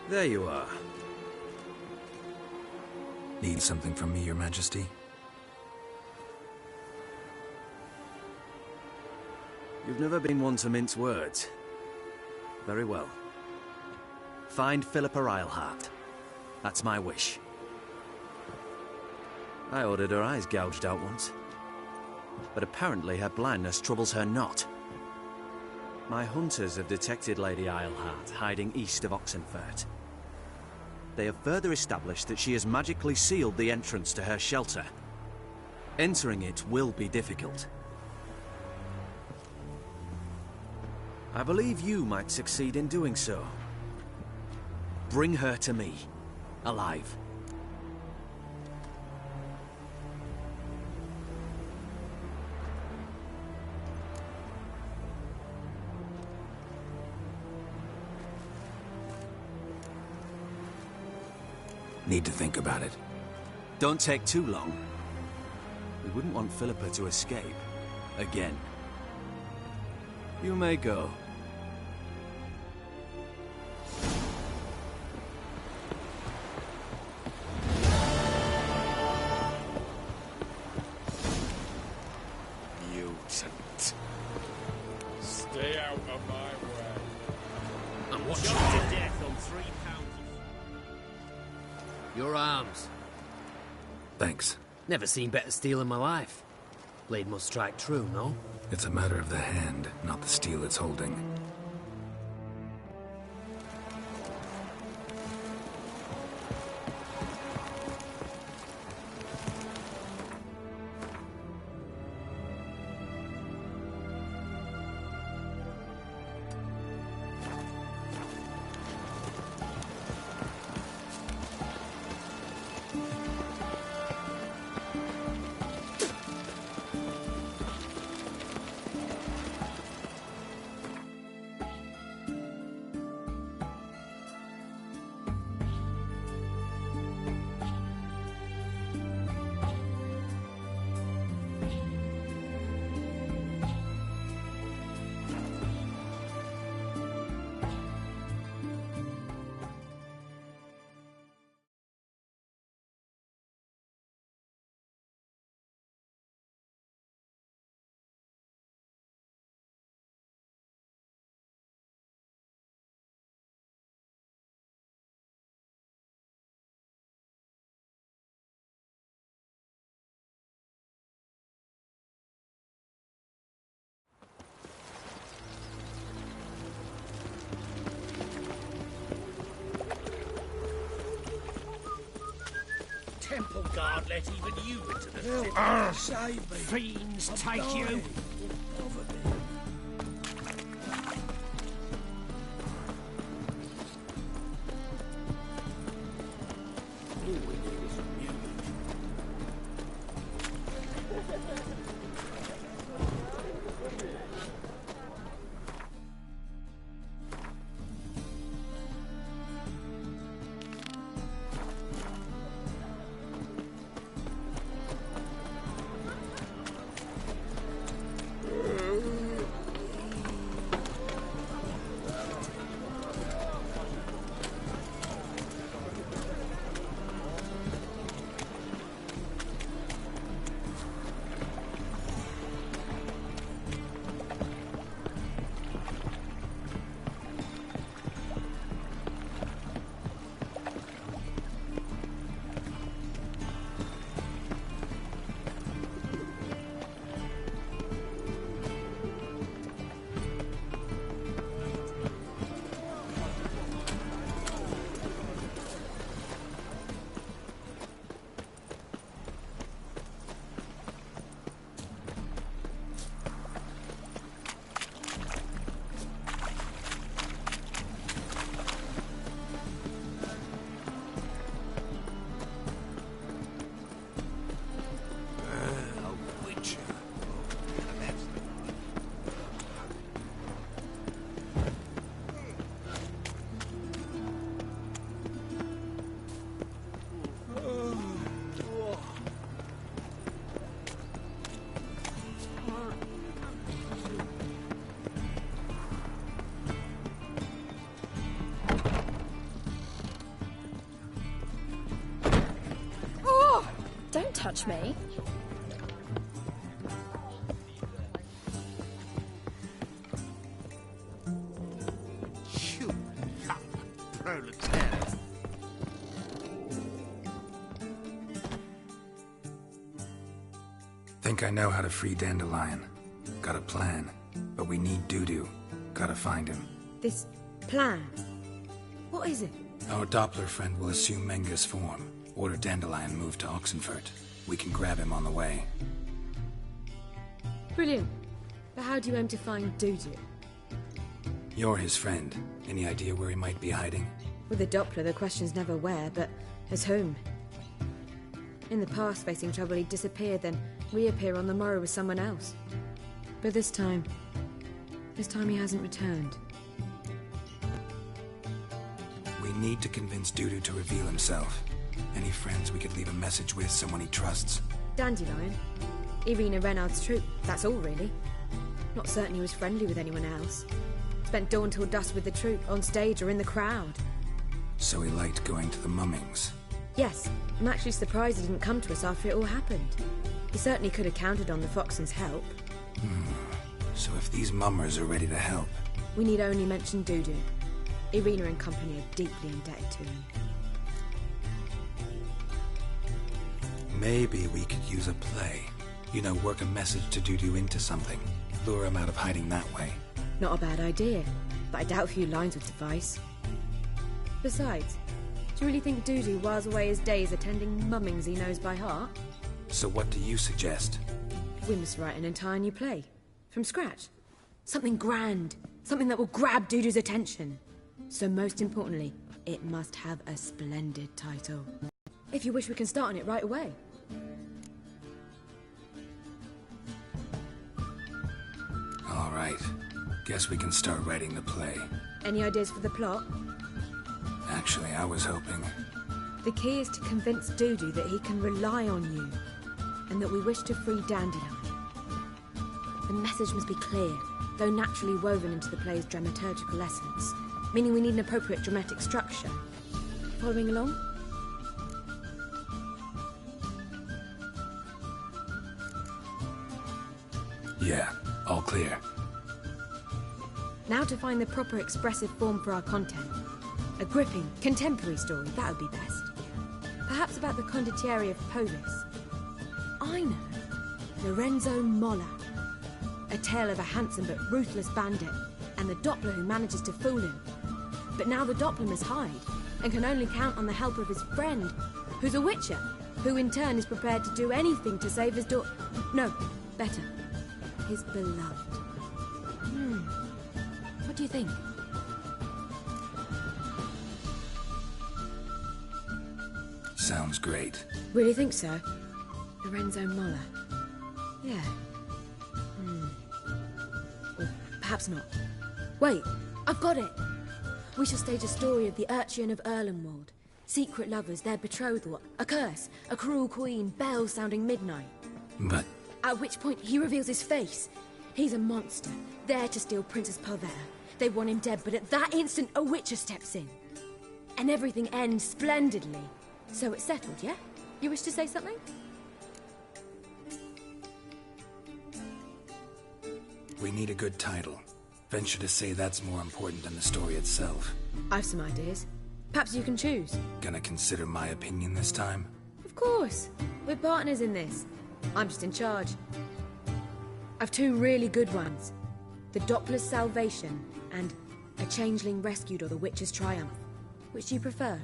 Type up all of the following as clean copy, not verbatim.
There you are. Need something from me, Your Majesty? You've never been one to mince words. Very well. Find Philippa Eilhart. That's my wish. I ordered her eyes gouged out once. But apparently her blindness troubles her not. My hunters have detected Lady Eilhart hiding east of Oxenfurt. They have further established that she has magically sealed the entrance to her shelter. Entering it will be difficult. I believe you might succeed in doing so. Bring her to me, alive. Need to think about it. Don't take too long. We wouldn't want Philippa to escape. Again. You may go. Mutant. Stay out of my way. I'm watching you to death on 3 pounds. Your arms. Thanks. Never seen better steel in my life. Blade must strike true, no? It's a matter of the hand, not the steel it's holding. Temple guard let even you into the city. Save me. Fiends take you. touch me. You proletariat. Think I know how to free Dandelion. Got a plan. But we need Dudu. Gotta find him. This plan? What is it? Our Doppler friend will assume Menga's form. Order Dandelion moved to Oxenfurt. We can grab him on the way. Brilliant. But how do you aim to find Dudu? You're his friend. Any idea where he might be hiding? With the Doppler, the question's never where, but as whom. In the past, facing trouble, he'd disappear, then reappear on the morrow with someone else. But this time he hasn't returned. We need to convince Dudu to reveal himself. Any friends we could leave a message with, someone he trusts? Dandelion. Irina Renard's troop, that's all really. Not certain he was friendly with anyone else. Spent dawn till dusk with the troop, on stage or in the crowd. So he liked going to the mummings. Yes, I'm actually surprised he didn't come to us after it all happened. He certainly could have counted on the Foxen's help. So if these mummers are ready to help... We need only mention Dudu. Irina and company are deeply indebted to him. Maybe we could use a play. You know, work a message to Dudu into something. Lure him out of hiding that way. Not a bad idea, but I doubt a few lines would suffice. Besides, do you really think Dudu whiles away his days attending mummings he knows by heart? So what do you suggest? We must write an entire new play. From scratch. Something grand. Something that will grab Dudu's attention. So most importantly, it must have a splendid title. If you wish, we can start on it right away. All right. Guess we can start writing the play. Any ideas for the plot? Actually, I was hoping... The key is to convince Dudu that he can rely on you, and that we wish to free Dandelion. The message must be clear, though naturally woven into the play's dramaturgical essence, meaning we need an appropriate dramatic structure. Following along? Yeah, all clear. Now to find the proper expressive form for our content. A gripping, contemporary story, that would be best. Perhaps about the condottieri of Polis. I know. Lorenzo Molla. A tale of a handsome but ruthless bandit, and the Doppler who manages to fool him. But now the Doppler must hide, and can only count on the help of his friend, who's a witcher, who in turn is prepared to do anything to save his daughter. No, better. His beloved. What do you think? Sounds great. Really think so? Lorenzo Molla. Yeah. Or perhaps not. Wait, I've got it! We shall stage a story of the Urcheon of Erlenwald. Secret lovers, their betrothal, a curse, a cruel queen, bells sounding midnight. But... At which point he reveals his face. He's a monster, there to steal Princess Parvera. They want him dead, but at that instant a witcher steps in. And everything ends splendidly. So it's settled, yeah? You wish to say something? we need a good title. Venture to say that's more important than the story itself. I've some ideas. Perhaps you can choose. Gonna consider my opinion this time? Of course. We're partners in this. I'm just in charge. I've two really good ones. The Doppler's Salvation and A Changeling Rescued or The Witcher's Triumph. Which do you prefer?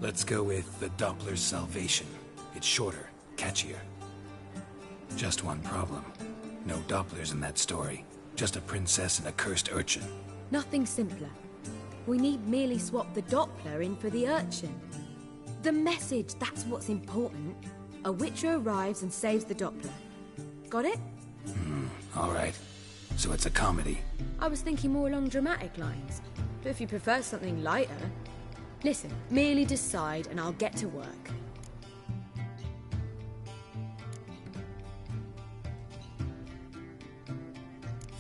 Let's go with The Doppler's Salvation. It's shorter, catchier. Just one problem. No Dopplers in that story. Just a princess and a cursed urchin. Nothing simpler. We need merely swap the Doppler in for the urchin. The message, that's what's important. A witcher arrives and saves the Doppler. Got it? All right. So it's a comedy. I was thinking more along dramatic lines. But if you prefer something lighter... Listen, merely decide and I'll get to work.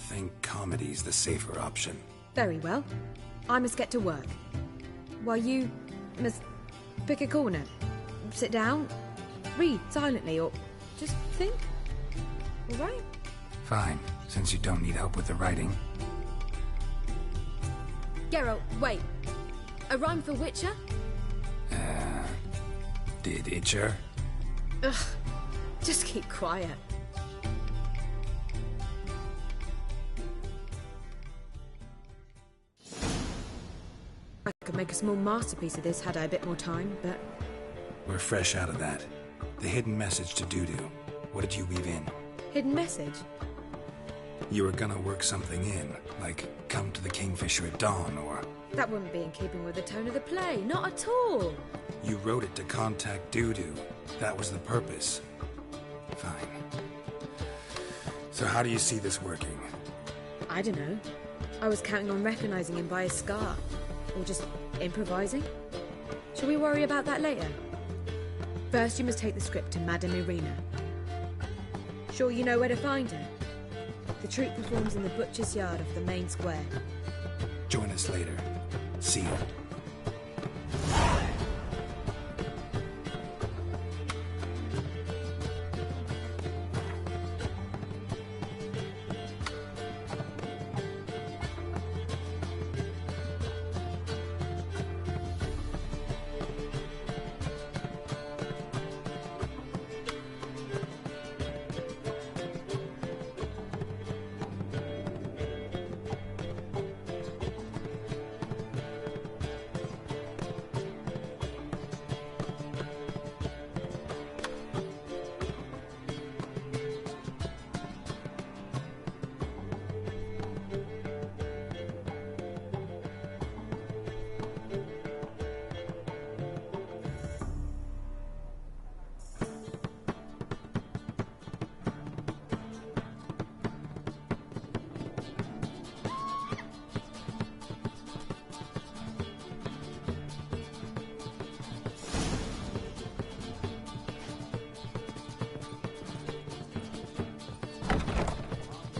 think comedy's the safer option. Very well. I must get to work. While you must pick a corner. Sit down, read silently, or just think. All right? Fine, since you don't need help with the writing. Geralt, wait. A rhyme for Witcher? Did Itcher? Ugh. Just keep quiet. I could make a small masterpiece of this had I a bit more time, but... We're fresh out of that. The hidden message to Dudu. What did you weave in? Hidden message? You were gonna work something in, like come to the Kingfisher at dawn, or... That wouldn't be in keeping with the tone of the play, not at all. You wrote it to contact Dudu. That was the purpose. Fine. So how do you see this working? I don't know. I was counting on recognizing him by his scar. Or just improvising. Shall we worry about that later? First, you must take the script to Madame Irina. Sure you know where to find her? The troupe performs in the butcher's yard of the main square. Join us later. See you.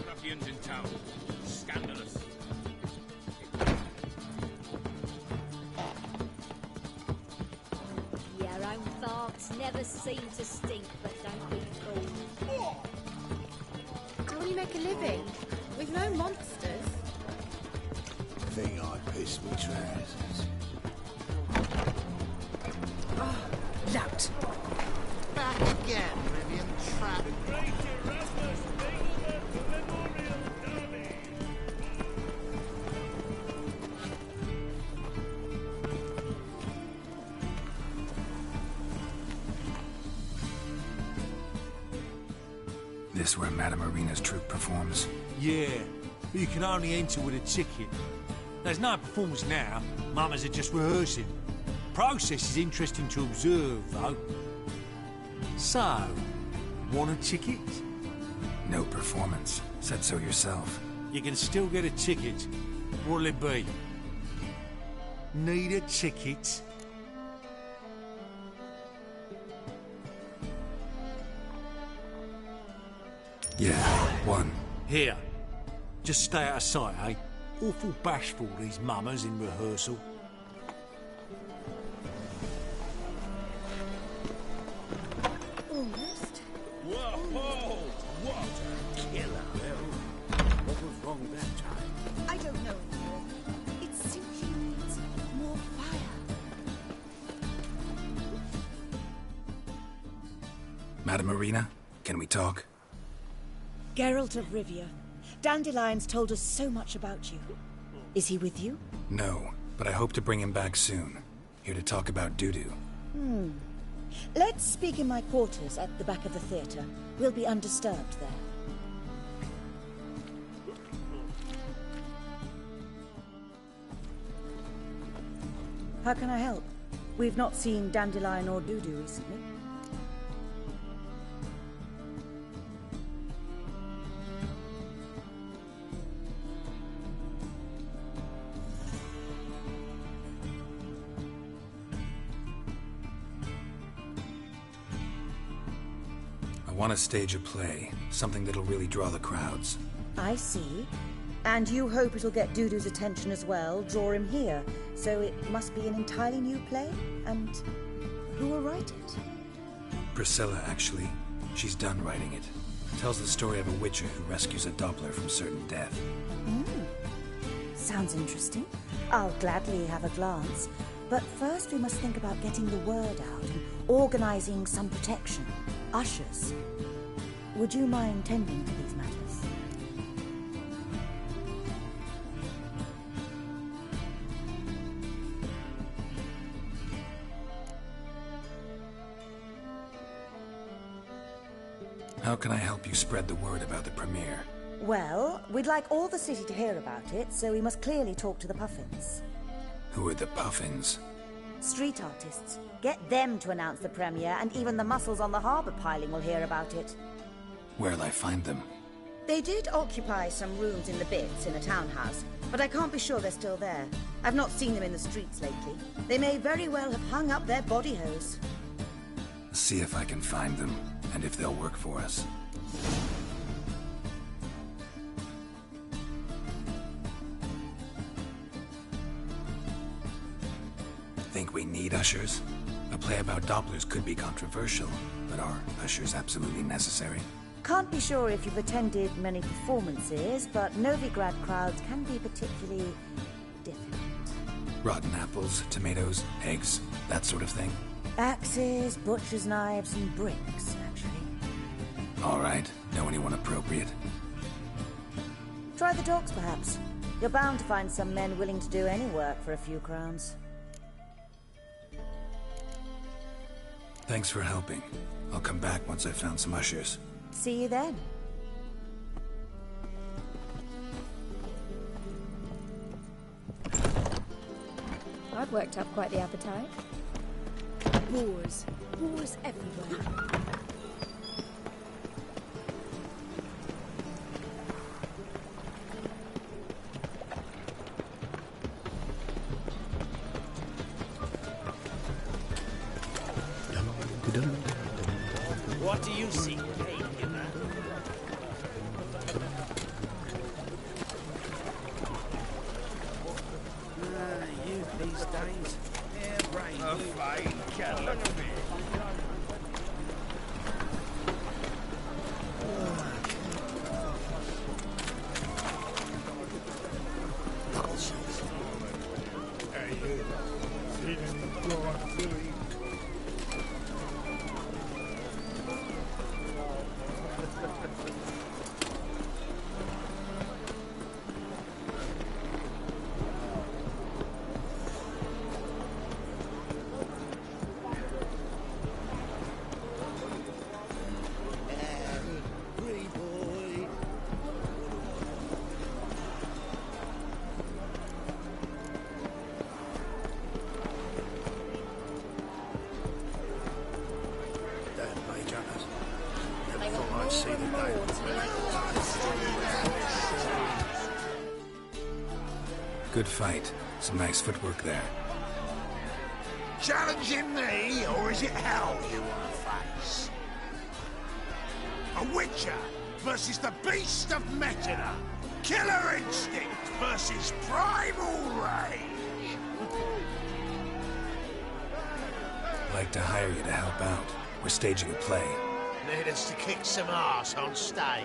Ruffians in town. Scandalous. Your own farts never seem to stink, but don't be fooled. How will you make a living? With no monsters? Think I piss me trousers. Lout! Back again, Rivian Trap. This where Madame Irina's troupe performs? Yeah, but you can only enter with a ticket. There's no performance now. Mamas are just rehearsing. Process is interesting to observe, though. So, want a ticket? No performance. Said so yourself. You can still get a ticket. What'll it be? Need a ticket? Yeah, one. Here. Just stay out of sight, eh? Awful bashful, these mamas in rehearsal. Almost. Whoa! What a killer! What was wrong that time? I don't know anymore. It simply needs more fire. Madame Irina, can we talk? Geralt of Rivia. Dandelion's told us so much about you. Is he with you? No, but I hope to bring him back soon. Here to talk about Dudu. Let's speak in my quarters at the back of the theatre. We'll be undisturbed there. How can I help? We've not seen Dandelion or Dudu recently. I want to stage a play, something that'll really draw the crowds. I see. And you hope it'll get Dudu's attention as well, draw him here. So it must be an entirely new play? And who will write it? Priscilla, actually. She's done writing it. Tells the story of a witcher who rescues a Doppler from certain death. Sounds interesting. I'll gladly have a glance. But first we must think about getting the word out and organizing some protection. Ushers. Would you mind tending to these matters? How can I help you spread the word about the premiere? Well, we'd like all the city to hear about it, so we must clearly talk to the Puffins. Who are the Puffins? Street artists. Get them to announce the premiere, and even the muscles on the harbour piling will hear about it. Where'll I find them? They did occupy some rooms in the Bits in a townhouse, but I can't be sure they're still there. I've not seen them in the streets lately. They may very well have hung up their body hose. See if I can find them, and if they'll work for us. Think we need ushers? A play about Dopplers could be controversial, but are ushers absolutely necessary? Can't be sure if you've attended many performances, but Novigrad crowds can be particularly difficult. Rotten apples, tomatoes, eggs, that sort of thing? Axes, butcher's knives, and bricks, actually. All right. Know anyone appropriate? Try the dogs, perhaps. You're bound to find some men willing to do any work for a few crowns. Thanks for helping. I'll come back once I've found some ushers. See you then. I've worked up quite the appetite. Boars. Boars everywhere. What do you see? Youth these days, hair-brained. A fine kettle of fish. Good fight. Some nice footwork there. Challenging me, or is it hell you want to face? A Witcher versus the Beast of Metina. Killer instinct versus primal rage. Like to hire you to help out. We're staging a play. Need us to kick some ass on stage.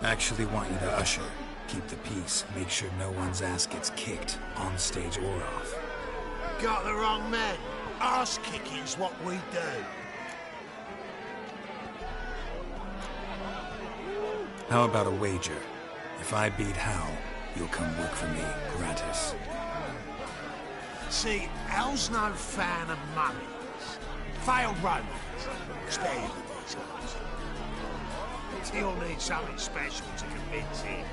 Actually want you to usher. Keep the peace. Make sure no one's ass gets kicked, on stage or off. Got the wrong man. Ass kicking's what we do. How about a wager? If I beat Hal, you'll come work for me, gratis. See, Hal's no fan of mummies. Failed romance. Spare you the details. He'll need something special to convince him.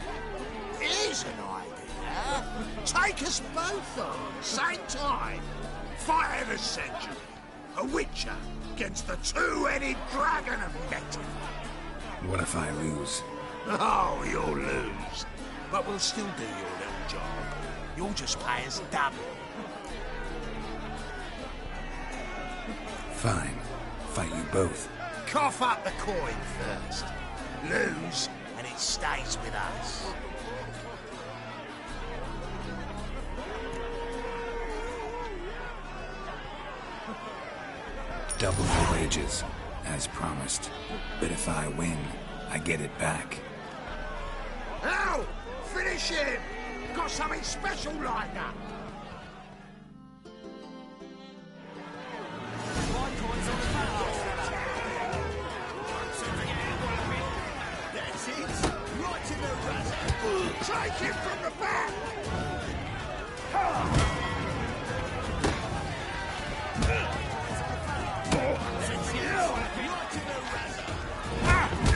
Here's an idea. Take us both on, same time. Fight of the century. A Witcher against the two-headed dragon of Metin. What if I lose? Oh, you'll lose. But we'll still do your little job. You'll just pay us double. Fine. Fight you both. Cough up the coin first. Lose, and it stays with us. Double the wages, as promised. But if I win, I get it back. Ow! Finish him! Got something special lined up! That's it. Right in the razor. Take him from the back!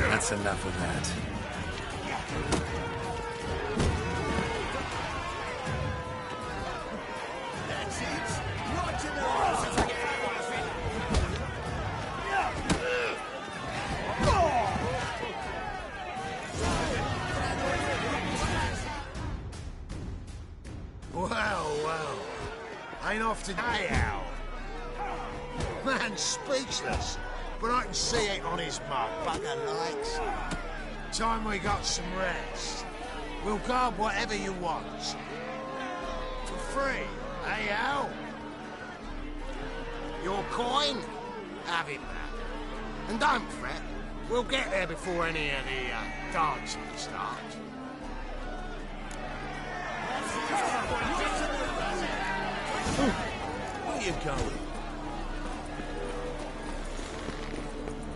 That's enough of that. That's it. Right in the razor. Well. Ain't off today, Al. Man's speechless, but I can see it on his mug. Bugger likes. Time we got some rest. We'll guard whatever you want. For free, eh, Al? Your coin? Have it back. And don't fret. We'll get there before any of the dancing starts. Where you going?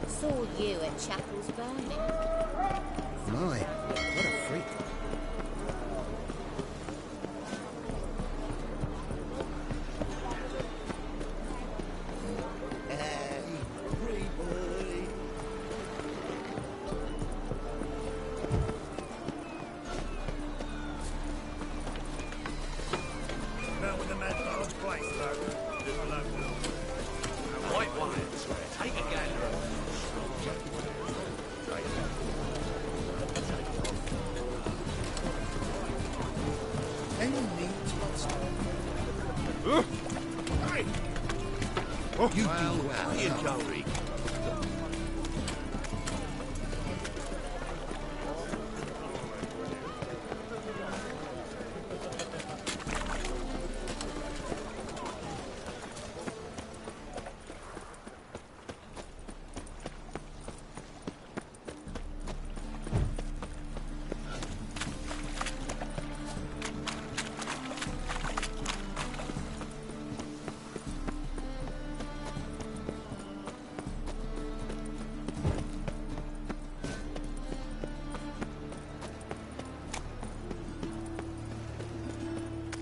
Saw you at Chapel's Burning. My, what a freak. Where you going?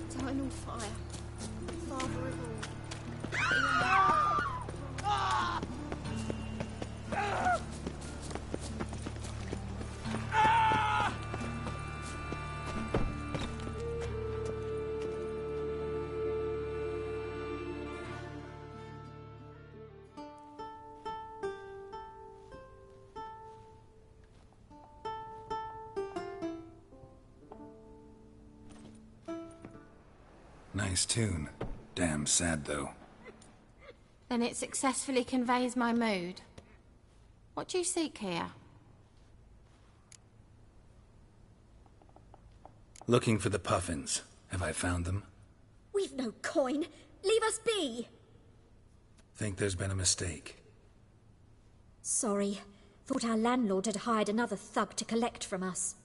Eternal fire. Father of all. Nice tune. Damn sad, though. Then it successfully conveys my mood. What do you seek here? Looking for the Puffins. Have I found them? We've no coin. Leave us be. Think there's been a mistake. Sorry. Thought our landlord had hired another thug to collect from us.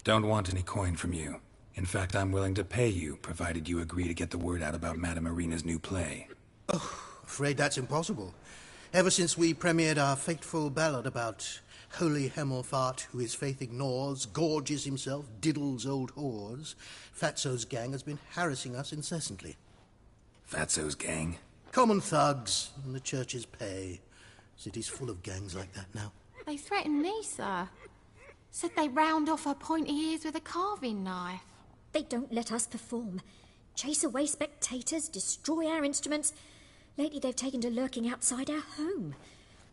Don't want any coin from you. In fact, I'm willing to pay you, provided you agree to get the word out about Madame Irina's new play. Oh, afraid that's impossible. Ever since we premiered our fateful ballad about holy Hemelfart, who his faith ignores, gorges himself, diddles old whores, Fatso's gang has been harassing us incessantly. Fatso's gang? Common thugs in the church's pay. City's full of gangs like that now. They threatened me, sir. Said they round off her pointy ears with a carving knife. They don't let us perform. Chase away spectators, destroy our instruments. Lately they've taken to lurking outside our home.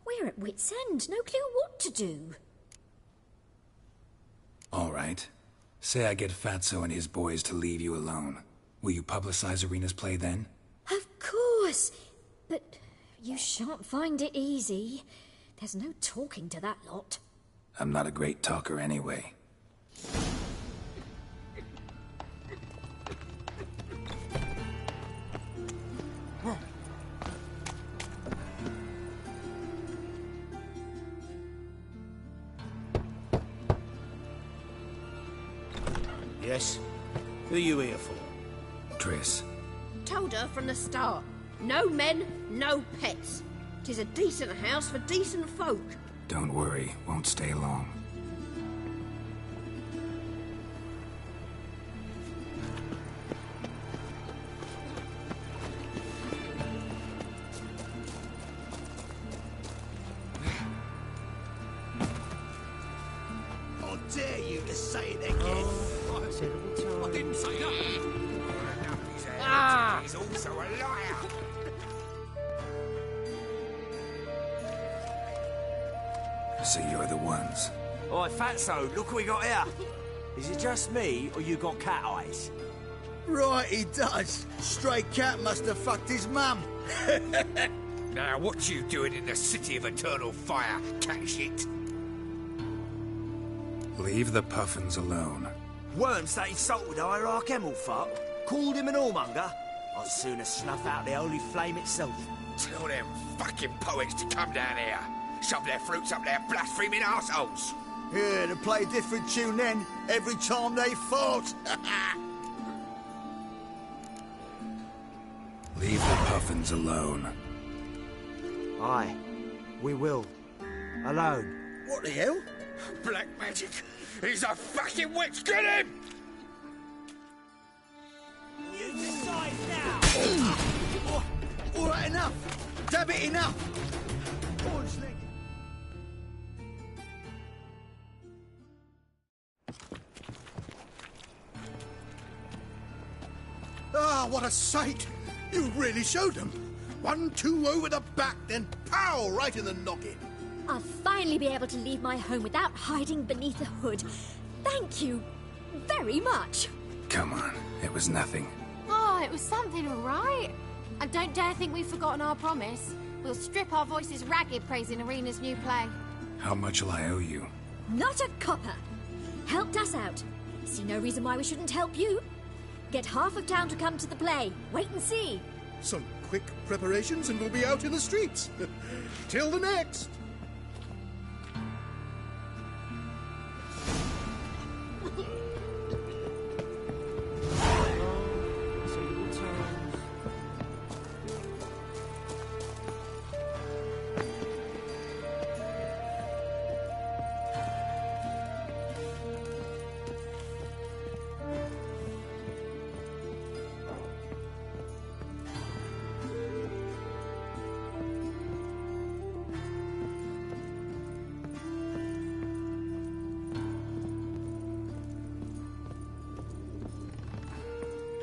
We're at wit's end, no clue what to do. All right. Say I get Fatso and his boys to leave you alone. Will you publicize Irina's play then? Of course. But you shan't find it easy. There's no talking to that lot. I'm not a great talker anyway. Yes? Who are you here for? Triss. Told her from the start. No men, no pets. 'Tis a decent house for decent folk. Don't worry, won't stay long. I dare you to say it again. I didn't say that. Ah! He's also a liar. So you're the ones. Oi, Fatso, look what we got here. Is it just me, or you got cat eyes? Right, he does. Stray cat must have fucked his mum. Now, what you doing in the City of Eternal Fire, cat shit? Leave the puffins alone. Worms that insulted our Arkemel fuck, called him an whoremonger. I'd sooner snuff out the holy flame itself. Tell them fucking poets to come down here. Shove their fruits up their blaspheming arseholes. Yeah, to play a different tune then, every time they fought. Leave the puffins alone. Aye, we will. Alone. What the hell? Black magic. He's a fucking witch. Get him! You decide now! All right, enough. Damn it, enough. Orange leg. Ah, what a sight! You really showed them. 1-2 over the back, then pow, right in the noggin. I'll finally be able to leave my home without hiding beneath a hood. Thank you very much. Come on, it was nothing. Oh, it was something, all right. And don't dare think we've forgotten our promise. We'll strip our voices ragged praising Arena's new play. How much will I owe you? Not a copper. Helped us out. See no reason why we shouldn't help you. Get half of town to come to the play. Wait and see. Some quick preparations and we'll be out in the streets. Till the next.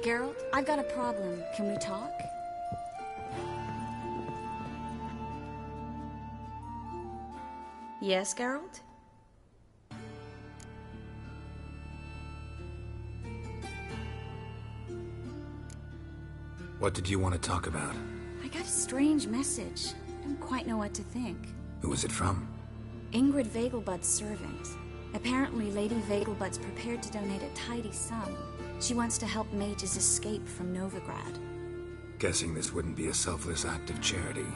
Geralt, I've got a problem. Can we talk? Yes, Geralt? What did you want to talk about? I got a strange message. I don't quite know what to think. Who was it from? Ingrid Vegelbud's servant. Apparently, Lady Vegelbud's prepared to donate a tidy sum. She wants to help mages escape from Novigrad. Guessing this wouldn't be a selfless act of charity.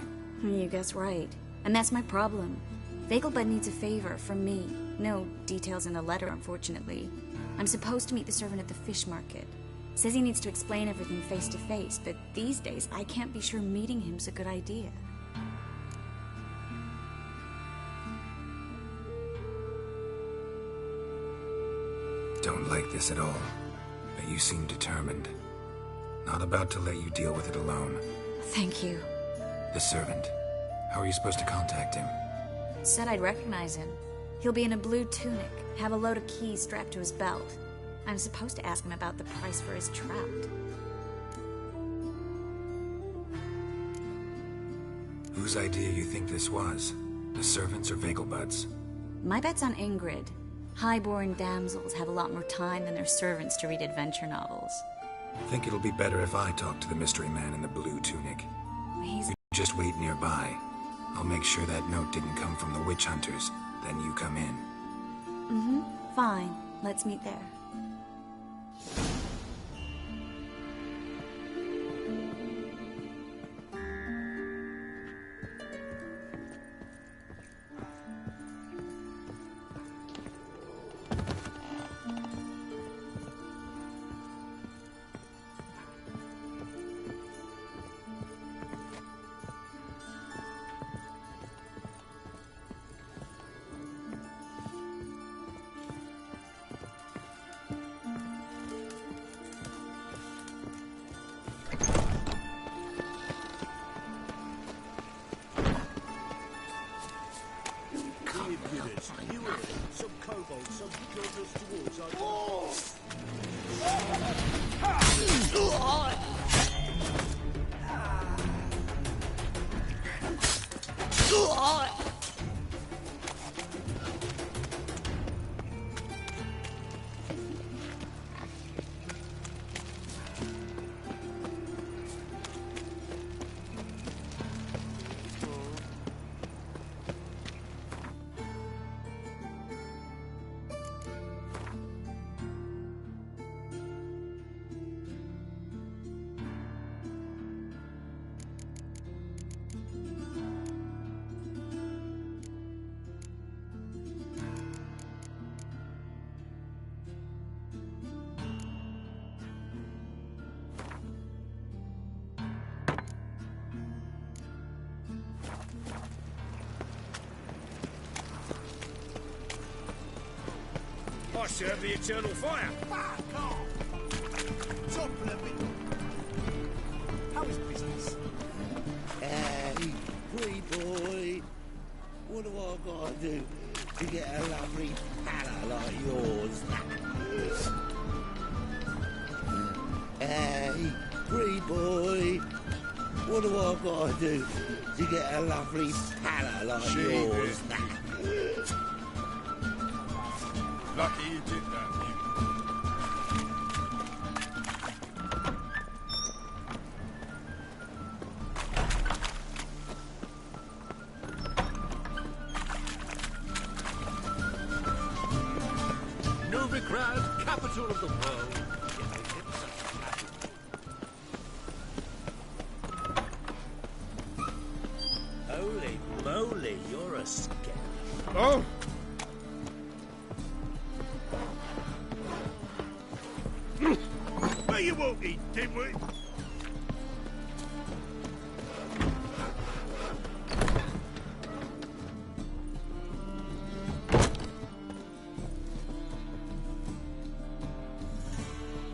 You guess right. And that's my problem. Vegelbud needs a favor from me. No details in the letter, unfortunately. I'm supposed to meet the servant at the fish market. Says he needs to explain everything face to face, but these days I can't be sure meeting him's a good idea. Don't like this at all, but you seem determined. Not about to let you deal with it alone. Thank you. The servant. How are you supposed to contact him? Said I'd recognize him. He'll be in a blue tunic, have a load of keys strapped to his belt. I'm supposed to ask him about the price for his trout. Whose idea you think this was? The servants or Vegelbud's? My bet's on Ingrid. High-born damsels have a lot more time than their servants to read adventure novels. Think it'll be better if I talk to the mystery man in the blue tunic. He's... You just wait nearby. I'll I'll make sure that note didn't come from the witch hunters. Then you come in. Fine. Let's meet there. I serve the eternal fire. Fuck off! Topple a bit. How is business? Hey, pretty boy. What do I gotta do to get a lovely palla like yours? Hey, pretty boy. What do I gotta do to get a lovely palla like yours? Lucky you did that. Novigrad, capital of the world. Holy moly, you're a scare. Oh! Where you walking, dimwit?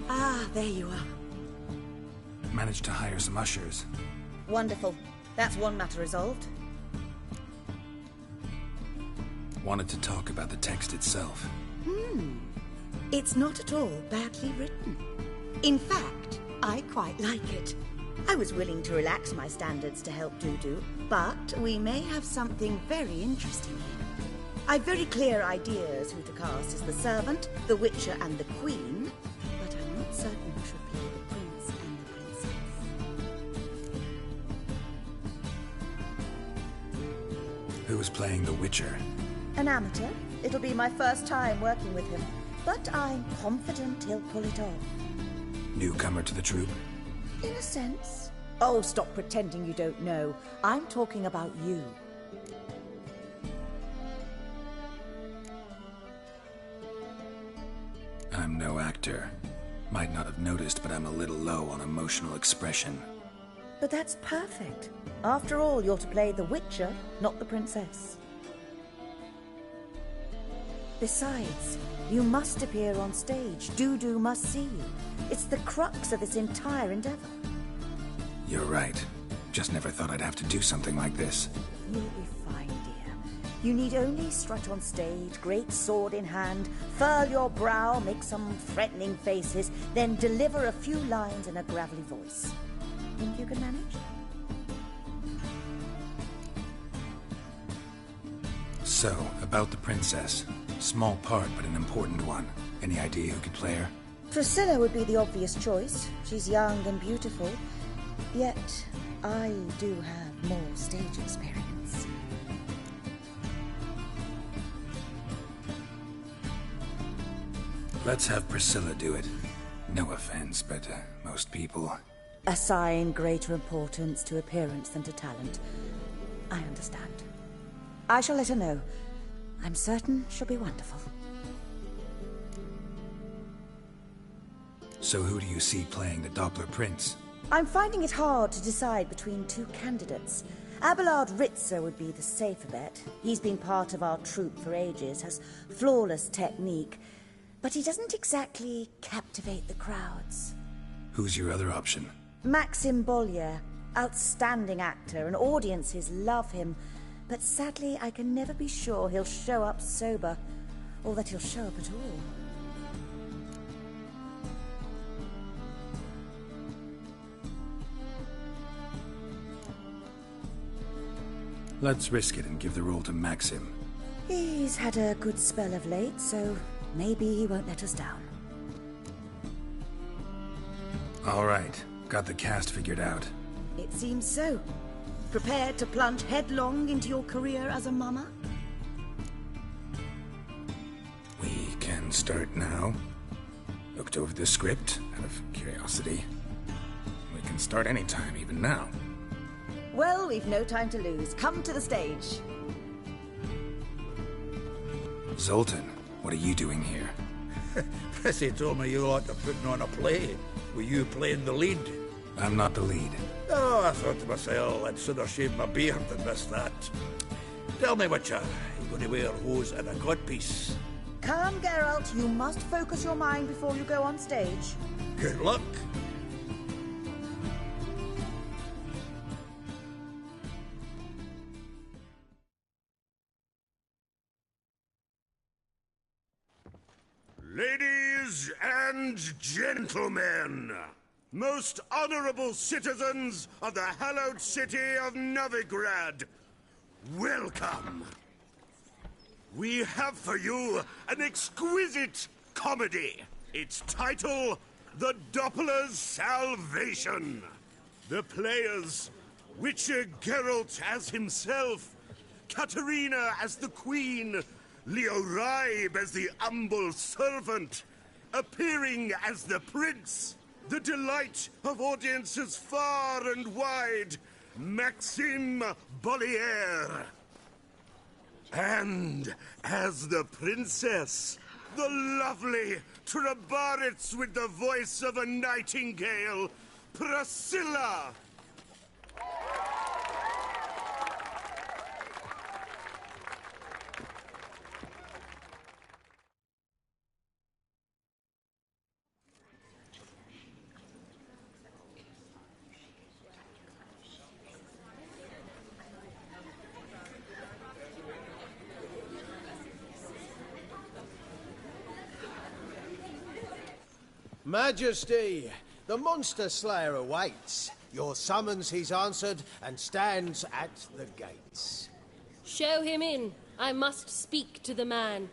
Ah, there you are. Managed to hire some ushers. Wonderful. That's one matter resolved. Wanted to talk about the text itself. It's not at all badly written. In fact, I quite like it. I was willing to relax my standards to help Dudu, but we may have something very interesting here. I've very clear ideas who to cast as the servant, the witcher, and the queen, but I'm not certain who should play the prince and the princess. Who was playing the Witcher? An amateur. It'll be my first time working with him, but I'm confident he'll pull it off. Newcomer to the troupe? In a sense. Oh, stop pretending you don't know. I'm talking about you. I'm no actor. Might not have noticed, but I'm a little low on emotional expression. But that's perfect. After all, you're to play the Witcher, not the princess. Besides, you must appear on stage. Dudu must see you. It's the crux of this entire endeavor. You're right. Just never thought I'd have to do something like this. You'll be fine, dear. You need only strut on stage, great sword in hand, furl your brow, make some threatening faces, then deliver a few lines in a gravelly voice. Think you can manage? So, about the princess. Small part, but an important one. Any idea who could play her? Priscilla would be the obvious choice. She's young and beautiful. Yet, I do have more stage experience. Let's have Priscilla do it. No offense, but most people... Assign greater importance to appearance than to talent. I understand. I shall let her know. I'm certain she'll be wonderful. So who do you see playing the Doppler Prince? I'm finding it hard to decide between two candidates. Abelard Ritzer would be the safer bet. He's been part of our troupe for ages, has flawless technique, but he doesn't exactly captivate the crowds. Who's your other option? Maxim Bollier, outstanding actor, and audiences love him, but sadly I can never be sure he'll show up sober, or that he'll show up at all. Let's risk it and give the role to Maxim. He's had a good spell of late, so maybe he won't let us down. All right. Got the cast figured out. It seems so. Prepared to plunge headlong into your career as a mama? We can start now. Looked over the script, out of curiosity. We can start anytime, even now. Well, we've no time to lose. Come to the stage. Zoltan, what are you doing here? Prissy told me you ought to putting on a play. Were you playing the lead? I'm not the lead. Oh, I thought to myself, I'd sooner shave my beard than miss that. Tell me, Witcher, you going to wear hose and a codpiece? Come, Geralt. You must focus your mind before you go on stage. Good luck. Ladies and gentlemen, most honorable citizens of the hallowed city of Novigrad, welcome. We have for you an exquisite comedy. Its title, The Doppler's Salvation. The players, Witcher Geralt as himself, Katerina as the Queen, Leo Raib as the humble servant, appearing as the prince, the delight of audiences far and wide, Maxim Bollier. And as the princess, the lovely Trebaritz with the voice of a nightingale, Priscilla. Majesty, the Monster Slayer awaits. Your summons he's answered and stands at the gates. Show him in. I must speak to the man.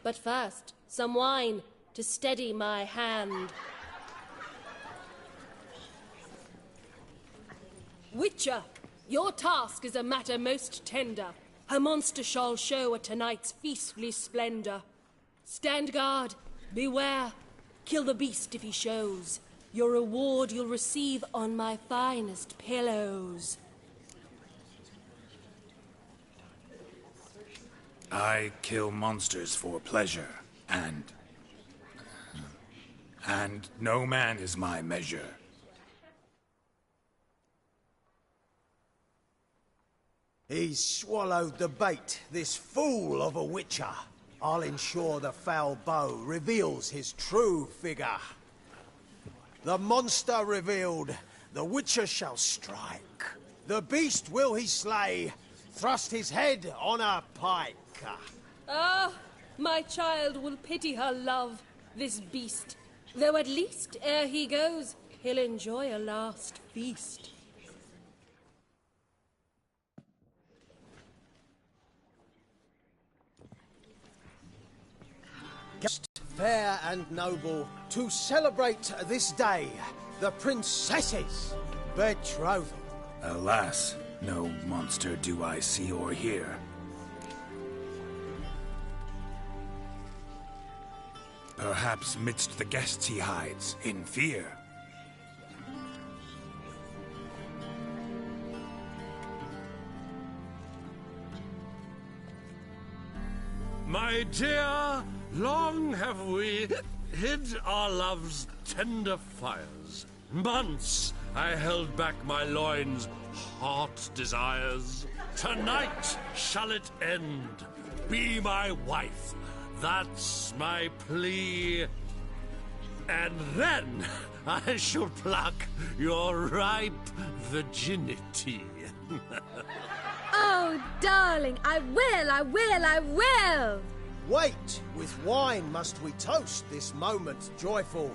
But first, some wine to steady my hand. Witcher, your task is a matter most tender. Her monster shall show at tonight's feastly splendor. Stand guard, beware, kill the beast if he shows. Your reward you'll receive on my finest pillows. I kill monsters for pleasure, and no man is my measure. He's swallowed the bait, this fool of a Witcher. I'll ensure the foul bow reveals his true figure. The monster revealed, the Witcher shall strike. The beast will he slay, thrust his head on a pike. Ah, my child will pity her love, this beast. Though at least, ere he goes, he'll enjoy a last feast. Fair and noble, to celebrate this day, the princess's betrothal. Alas, no monster do I see or hear. Perhaps midst the guests he hides, in fear. My dear, long have we hid our love's tender fires. Months I held back my loins' hot desires. Tonight shall it end. Be my wife. That's my plea. And then I shall pluck your ripe virginity. Oh, darling, I will! Wait, with wine must we toast this moment joyful.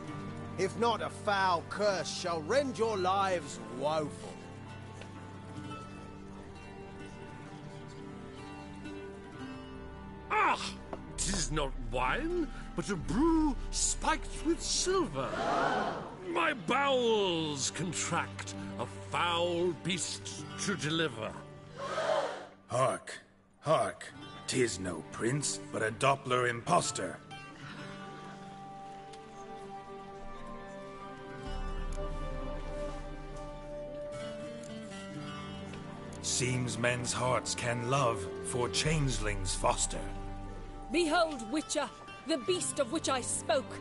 If not, a foul curse shall rend your lives woeful. Ah! 'Tis not wine, but a brew spiked with silver. My bowels contract, a foul beast to deliver. Hark, hark. 'Tis no prince, but a Doppler impostor. Seems men's hearts can love, for changelings foster. Behold, Witcher, the beast of which I spoke.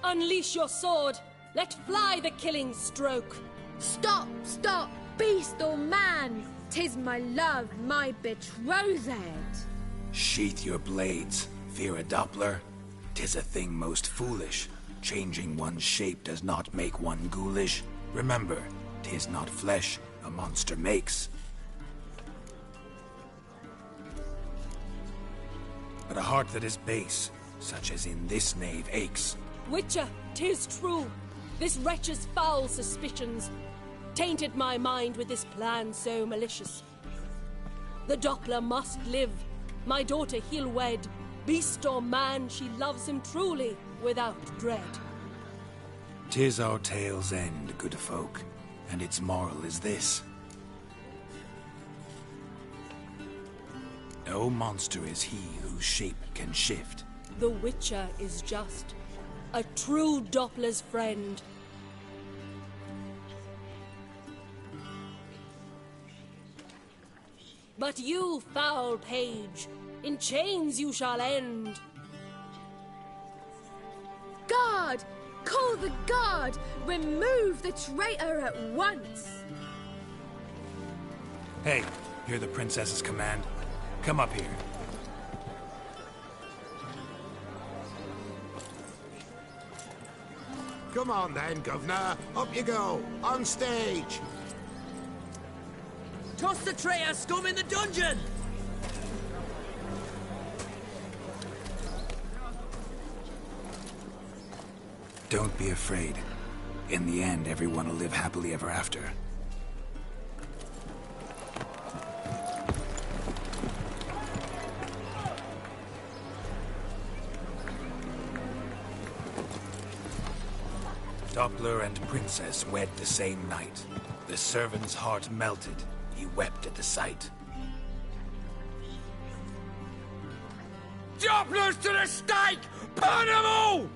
Unleash your sword. Let fly the killing stroke. Stop, stop, beast or man! 'Tis my love, my betrothed. Sheath your blades, fear a Doppler. 'Tis a thing most foolish. Changing one's shape does not make one ghoulish. Remember, 'tis not flesh a monster makes, but a heart that is base, such as in this knave aches. Witcher, 'tis true. This wretch's foul suspicions tainted my mind with this plan so malicious. The Doppler must live. My daughter he'll wed. Beast or man, she loves him truly, without dread. 'Tis our tale's end, good folk, and its moral is this. No monster is he whose shape can shift. The Witcher is just a true Doppler's friend. But you, foul page, in chains you shall end. Guard! Call the guard! Remove the traitor at once! Hey, hear the princess's command? Come up here. Come on then, Governor. Up you go. On stage. Toss the traitor scum in the dungeon! Don't be afraid. In the end, everyone will live happily ever after. Doppler and princess wed the same night. The servant's heart melted. He wept at the sight. Dopplers to the stake! Burn them all!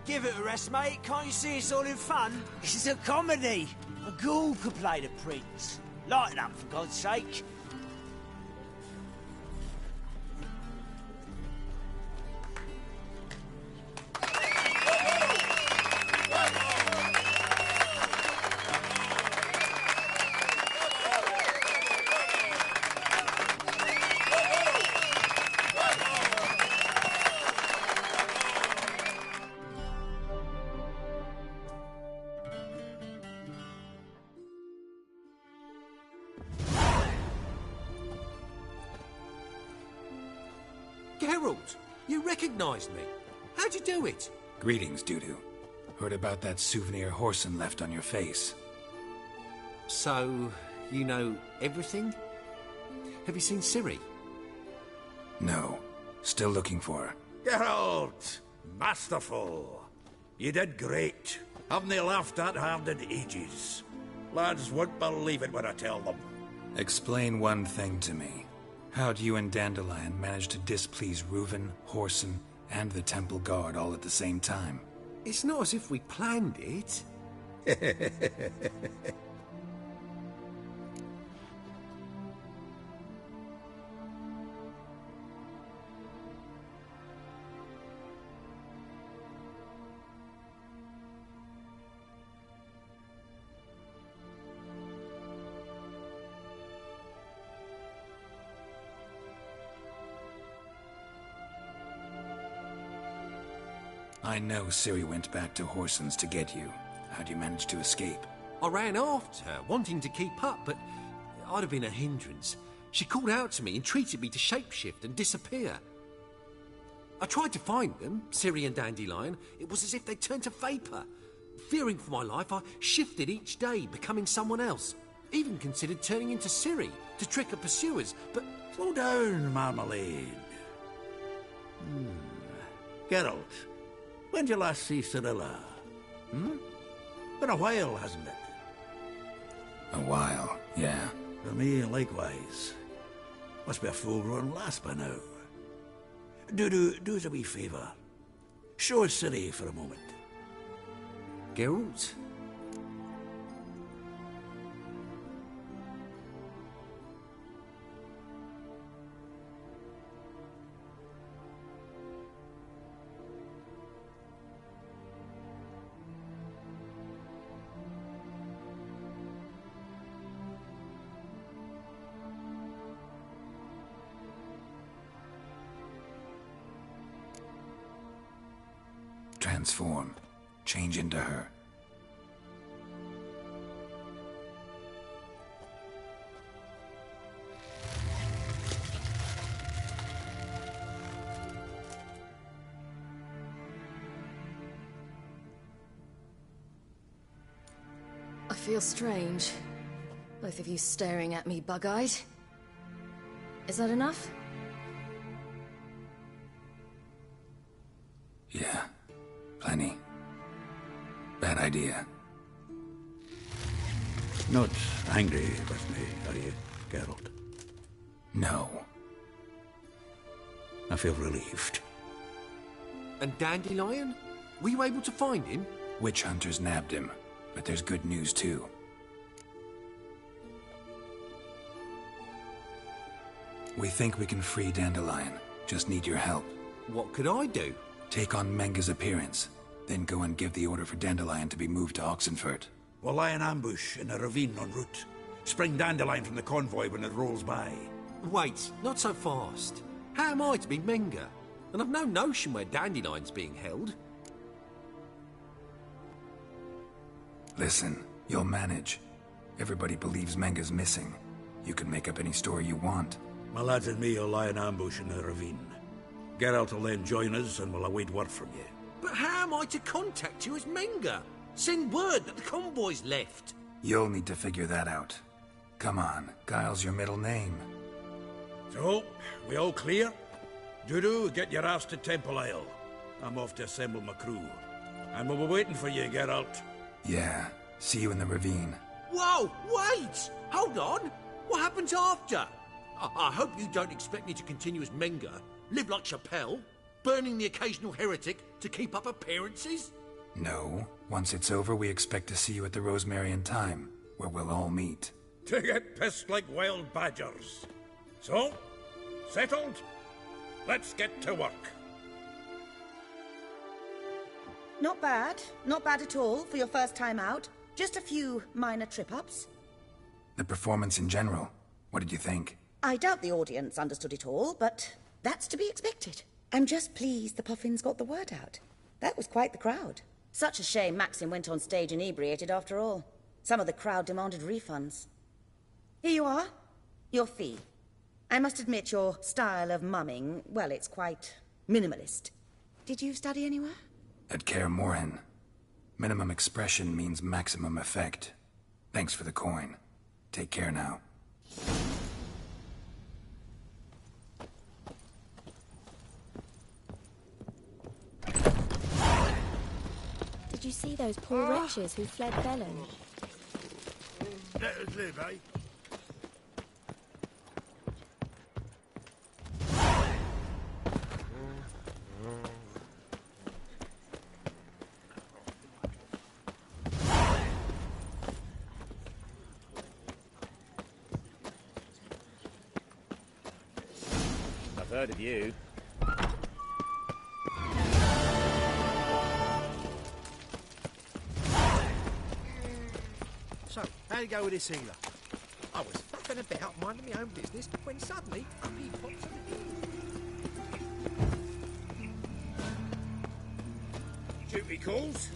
Give it a rest, mate. Can't you see it's all in fun? This is a comedy. A ghoul could play the prince. Lighten up, for God's sake. Geralt, you recognized me. How'd you do it? Greetings, Dudu. Heard about that souvenir Whoreson left on your face. So, you know everything? Have you seen Ciri? No. Still looking for her. Geralt! Masterful! You did great. Haven't they laughed that hard in ages? Lads won't believe it when I tell them. Explain one thing to me. How'd you and Dandelion manage to displease Reuven, Whoreson, and the temple guard all at the same time. It's not as if we planned it. I know Ciri went back to Horsens to get you. How'd you manage to escape? I ran after her, wanting to keep up, but I'd have been a hindrance. She called out to me, entreated me to shapeshift and disappear. I tried to find them, Ciri and Dandelion. It was as if they'd turned to vapour. Fearing for my life, I shifted each day, becoming someone else. Even considered turning into Ciri to trick her pursuers, but... Slow down, Marmalade. Geralt, when did you last see Cirilla? Been a while, hasn't it? A while, yeah. For me, likewise. Must be a full-grown lass by now. Do us a wee favour. Show us Ciri for a moment. Geralt? Transform. Change into her. I feel strange. Both of you staring at me bug-eyed. Is that enough? Yeah. Plenty. Bad idea. Not angry with me, are you, Geralt? No. I feel relieved. And Dandelion? Were you able to find him? Witch hunters nabbed him, but there's good news too. We think we can free Dandelion. Just need your help. What could I do? Take on Menga's appearance, then go and give the order for Dandelion to be moved to Oxenfurt. We'll lie in ambush in a ravine en route. Spring Dandelion from the convoy when it rolls by. Wait, not so fast. How am I to be Menga? And I've no notion where Dandelion's being held. Listen, you'll manage. Everybody believes Menga's missing. You can make up any story you want. My lads and me will lie in ambush in the ravine. Geralt will then join us and we'll await word from you. But how am I to contact you as Menga? Send word that the convoy's left. You'll need to figure that out. Come on, Guile's your middle name. So, we all clear? Dudu, get your ass to Temple Isle. I'm off to assemble my crew. And we'll be waiting for you, Geralt. Yeah, see you in the ravine. Whoa, wait! Hold on! What happens after? I hope you don't expect me to continue as Menga, live like Chappelle, burning the occasional heretic to keep up appearances? No. Once it's over, we expect to see you at the Rosemary in Time, where we'll all meet. To get pissed like wild badgers. So, settled? Let's get to work. Not bad. Not bad at all for your first time out. Just a few minor trip-ups. The performance in general, what did you think? I doubt the audience understood it all, but that's to be expected. I'm just pleased the Puffins got the word out. That was quite the crowd. Such a shame Maxim went on stage inebriated after all. Some of the crowd demanded refunds. Here you are. Your fee. I must admit your style of mumming, well, it's quite minimalist. Did you study anywhere? At Kaer Morhen. Minimum expression means maximum effect. Thanks for the coin. Take care now. Did you see those poor wretches who fled Bellon? Let us live, eh? I've heard of you. So, how'd it go with this healer? I was fucking about minding my own business when suddenly up he pops at the Duty calls.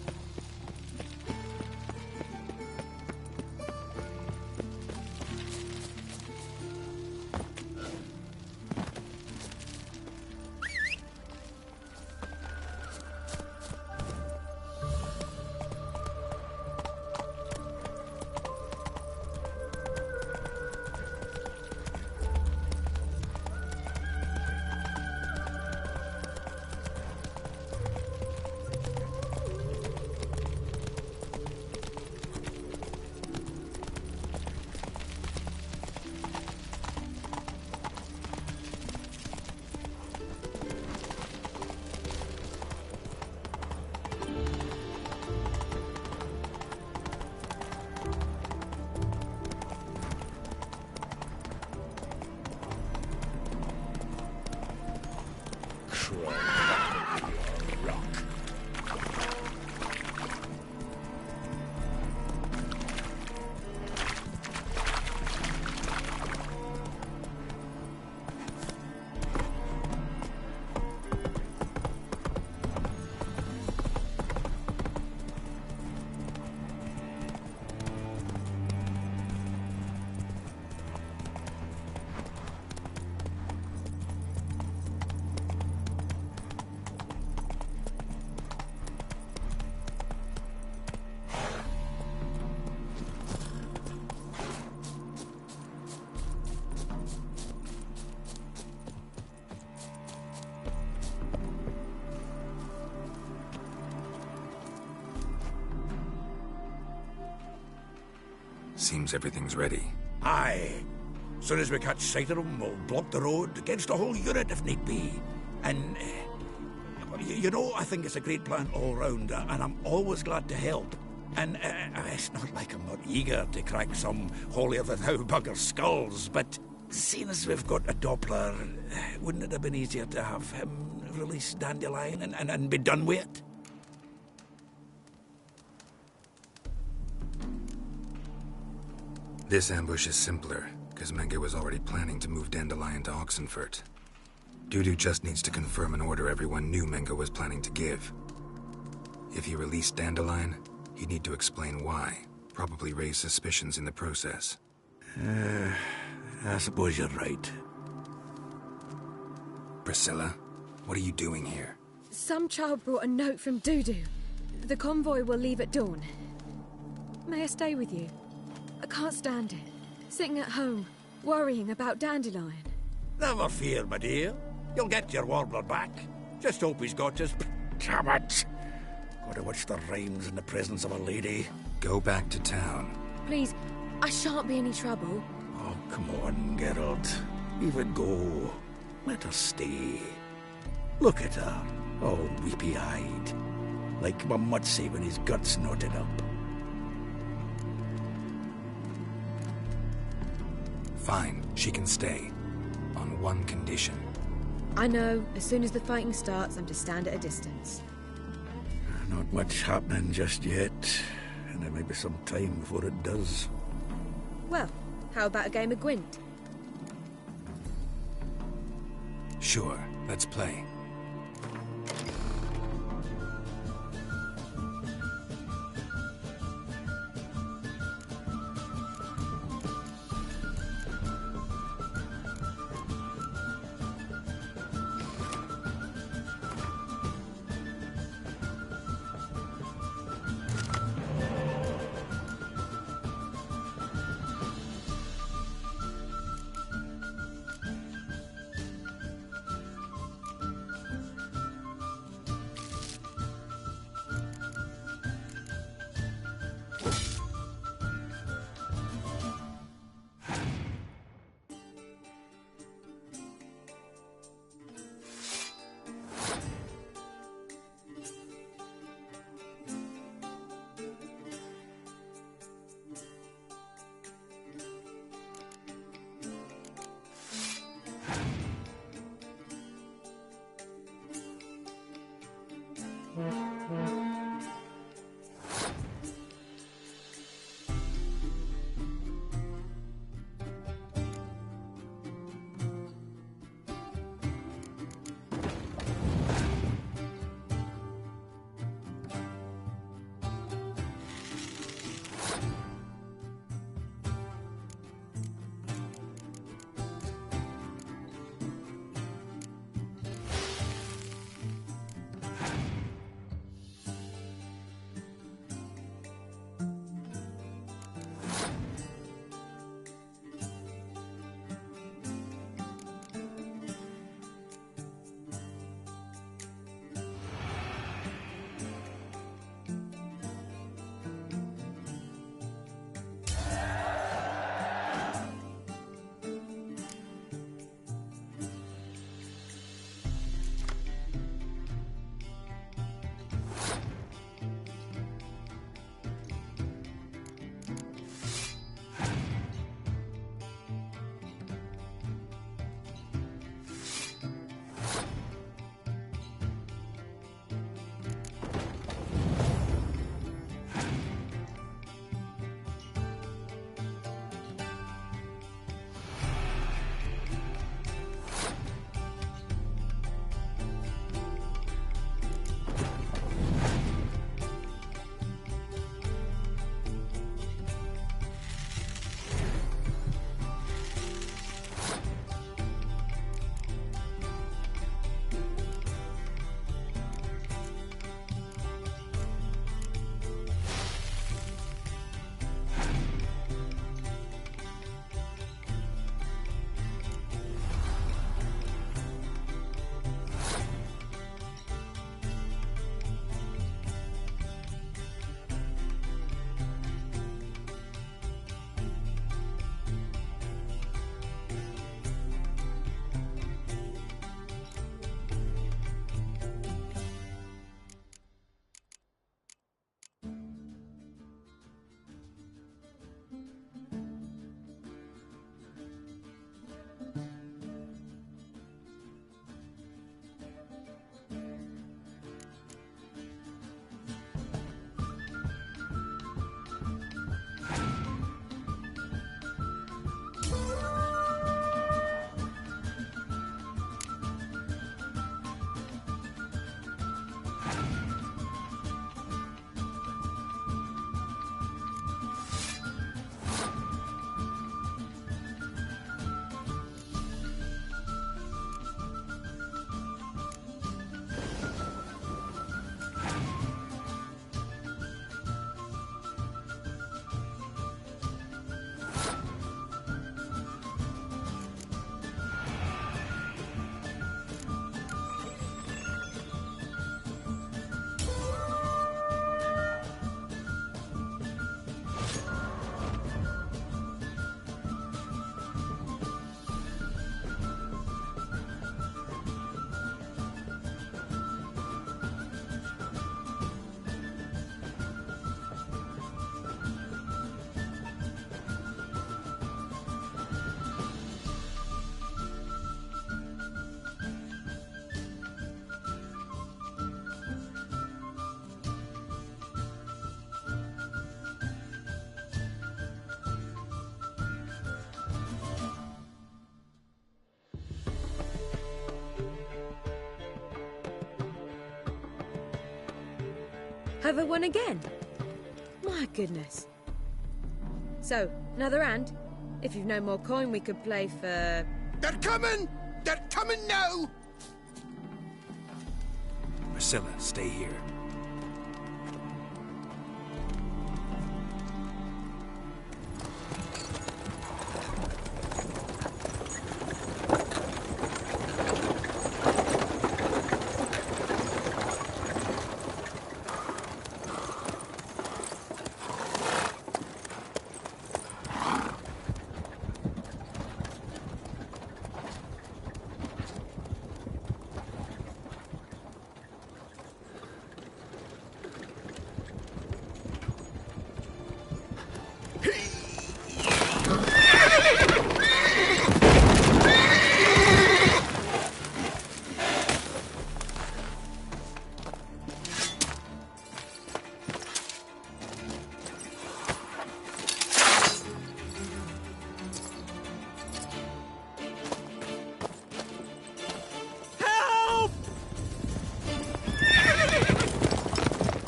Seems everything's ready. Aye. Soon as we catch sight of them, we'll block the road against the whole unit if need be. And, you know, I think it's a great plan all round, and I'm always glad to help. And it's not like I'm not eager to crack some holier-than-thou bugger skulls, but seeing as we've got a Doppler, wouldn't it have been easier to have him release Dandelion and be done with it? This ambush is simpler, because Menge was already planning to move Dandelion to Oxenfurt. Dudu just needs to confirm an order everyone knew Menge was planning to give. If he released Dandelion, he'd need to explain why, probably raise suspicions in the process. I suppose you're right. Priscilla, what are you doing here? Some child brought a note from Dudu. The convoy will leave at dawn. May I stay with you? I can't stand it. Sitting at home, worrying about Dandelion. Never fear, my dear. You'll get your warbler back. Just hope he's got his... Damn it! Gotta watch the rhymes in the presence of a lady. Go back to town. Please, I shan't be any trouble. Oh, come on, Geralt. Even go. Let her stay. Look at her, all weepy-eyed. Like my Mutsy when his guts knotted up. Fine, she can stay. On one condition. I know, as soon as the fighting starts, I'm to stand at a distance. Not much happening just yet. And there may be some time before it does. Well, how about a game of Gwent? Sure, let's play. Have I won again? My goodness. So, another hand? If you've no more coin, we could play for... They're coming! They're coming now! Priscilla, stay here.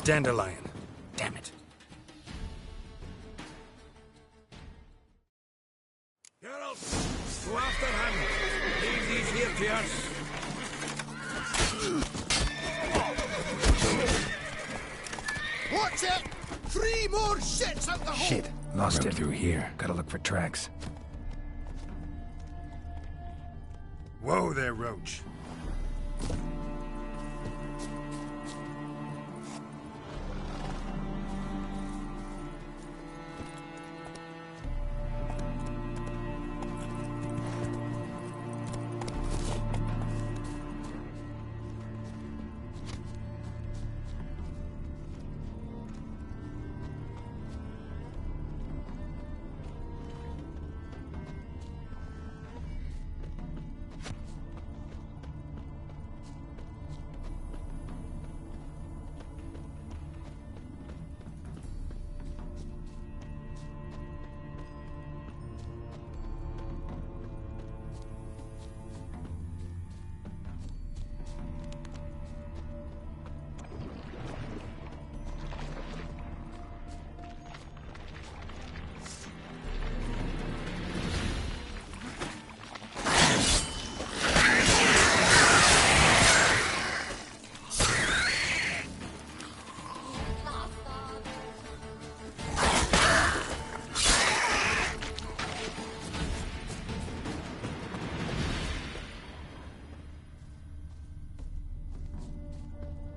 Dandelion. Damn it. Geralt, go after him. Leave these here to us. What's it? 3 more shits out the hole! Shit. Lost it. Through here. Gotta look for tracks. Whoa there, Roach.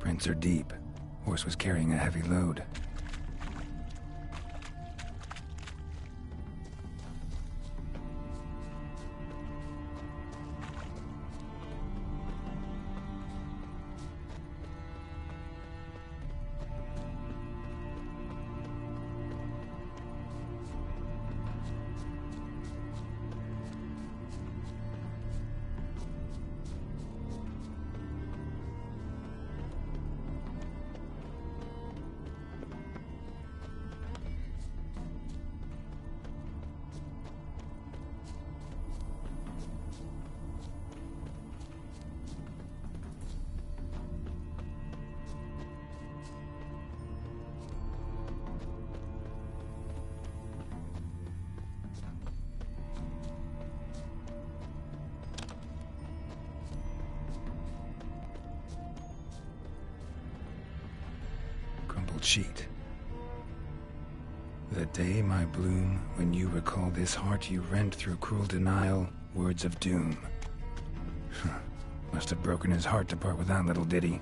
Prints are deep. Horse was carrying a heavy load. Sheet. The day, my bloom, when you recall this heart you rent through cruel denial, words of doom. Must have broken his heart to part with that little ditty.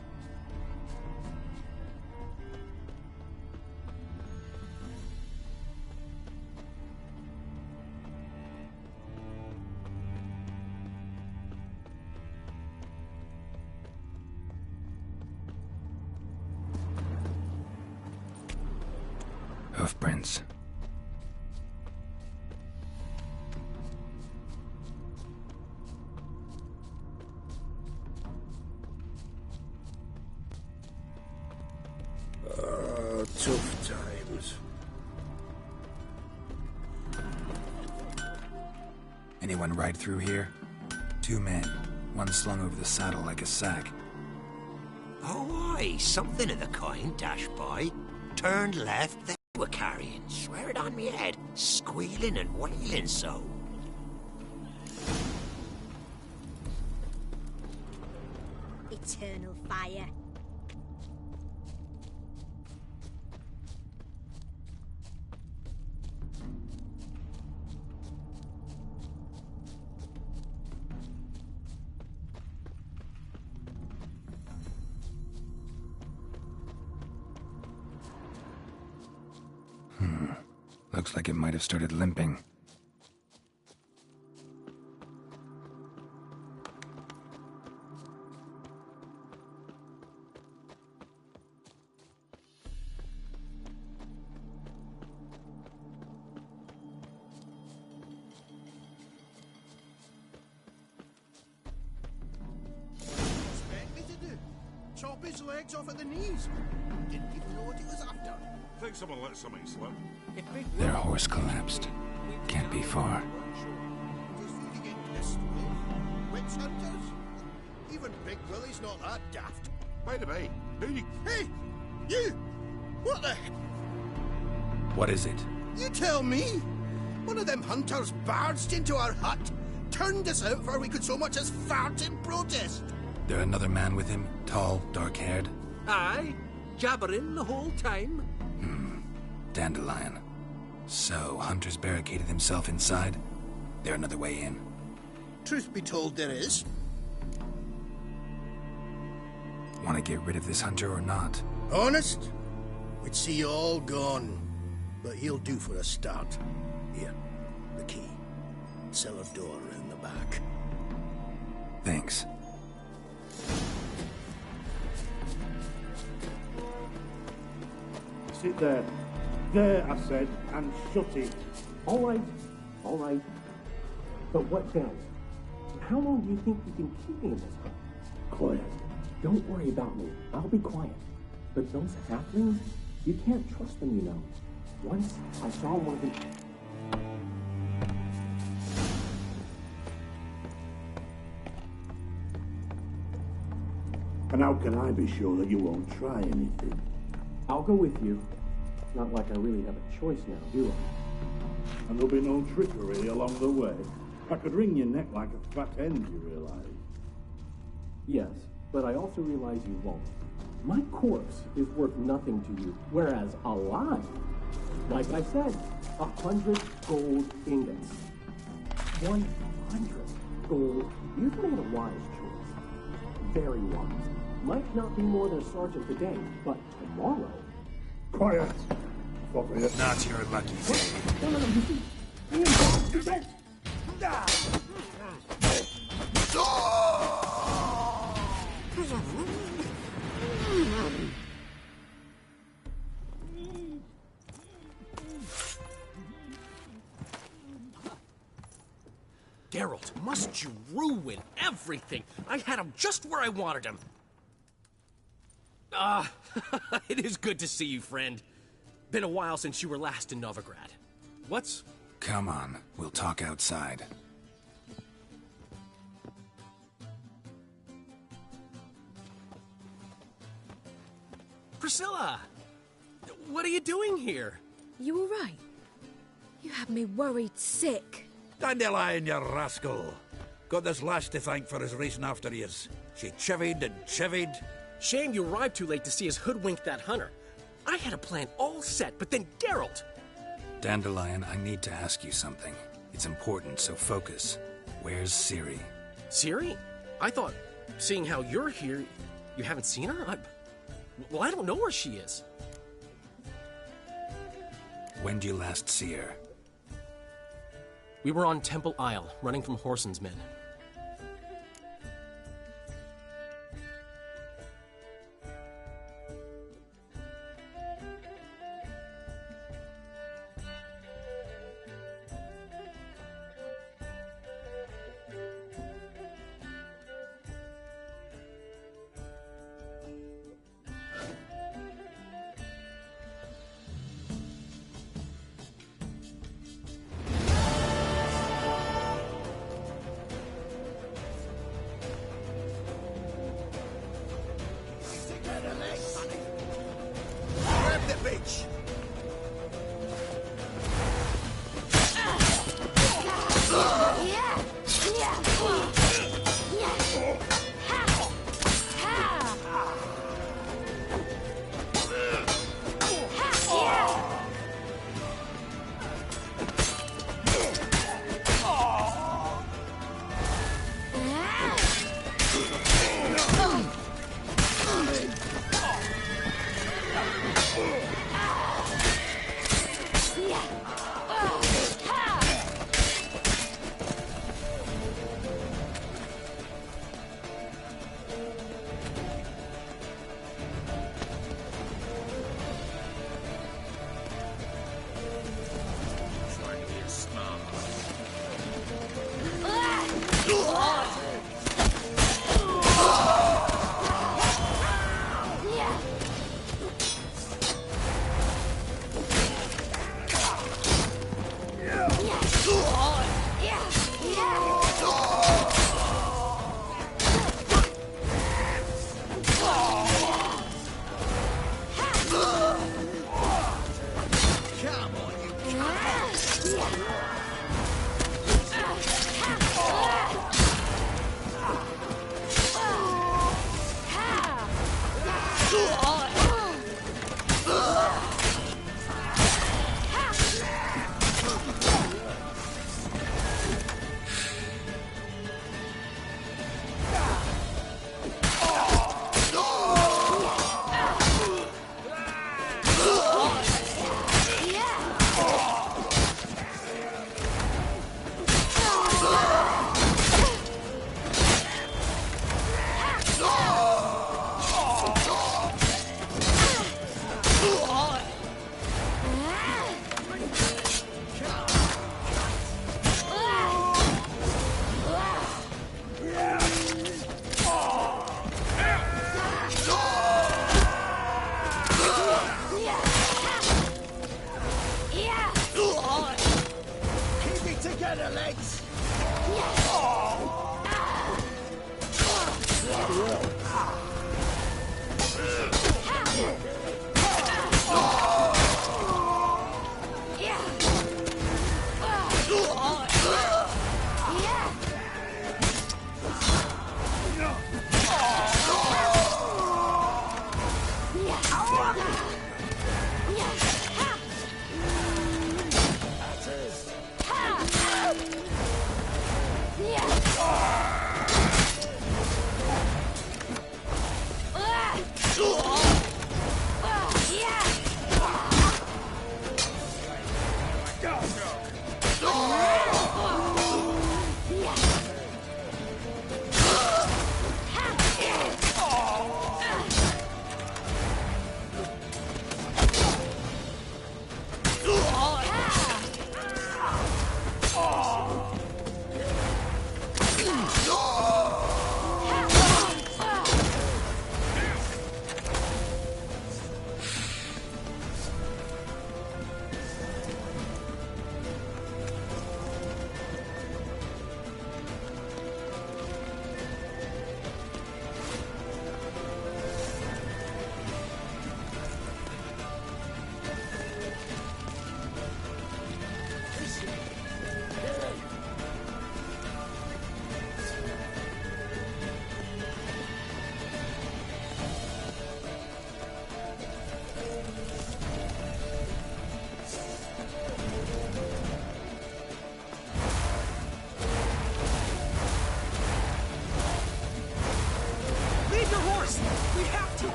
Hoofprints. Tough times. Anyone ride through here? 2 men, one slung over the saddle like a sack. Oh, aye, something of the kind dashed by. Turned left, they were carrying, swear it on me head, squealing and wailing so. Eternal fire. Looks like it might have started limping. Expect me to do? Chop his legs off at the knees. Didn't even know what he was after. Think someone let something slip. Their horse collapsed. Can't be far. Witch hunters? Even Big Willie's not that daft. By the way, who you... Hey! You! What the... What is it? You tell me! One of them hunters barged into our hut, turned us out before we could so much as fart in protest. There another man with him? Tall, dark-haired? Aye, jabbering the whole time. Dandelion. So, Hunter's barricaded himself inside? There another way in? Truth be told, there is. Want to get rid of this Hunter or not? Honest? We'd see you all gone. But he'll do for a start. Here, the key. Cellar door round the back. Thanks. Sit there. There, I said, and shut it. All right. But what then? How long do you think you can keep me in this hut? Quiet. Don't worry about me. I'll be quiet. But those halflings, you can't trust them, you know. Once I saw one of them... And how can I be sure that you won't try anything? I'll go with you. Not like I really have a choice now, do I? And there'll be no trickery along the way. I could wring your neck like a fat hen, you realize? Yes, but I also realize you won't. My corpse is worth nothing to you, whereas alive, like I said, 100 gold ingots. 100 gold. You've made a wise choice. Very wise. Might not be more than a sergeant today, but tomorrow... Quiet! Not your lucky day. No, you see... You don't... Geralt, must you ruin everything? I had him just where I wanted him. It is good to see you, friend. Been a while since you were last in Novigrad. What's... Come on, we'll talk outside. Priscilla! What are you doing here? You all right? You had me worried sick. Dandelion, you rascal. Got this lass to thank for his racing after yous. She chivied and chivied. Shame you arrived too late to see us hoodwink that hunter. I had a plan all set, but then Geralt... Dandelion, I need to ask you something. It's important, so focus. Where's Ciri? Ciri? I thought, seeing how you're here, you haven't seen her? Well, I don't know where she is. When did you last see her? We were on Temple Isle, running from Whoreson's men.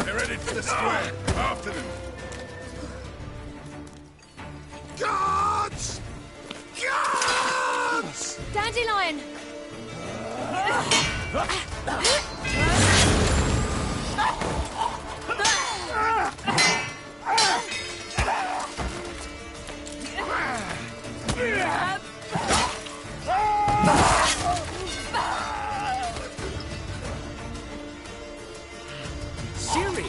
They're headed for the square. After them. Guards! Guards! Dandelion! Ciri!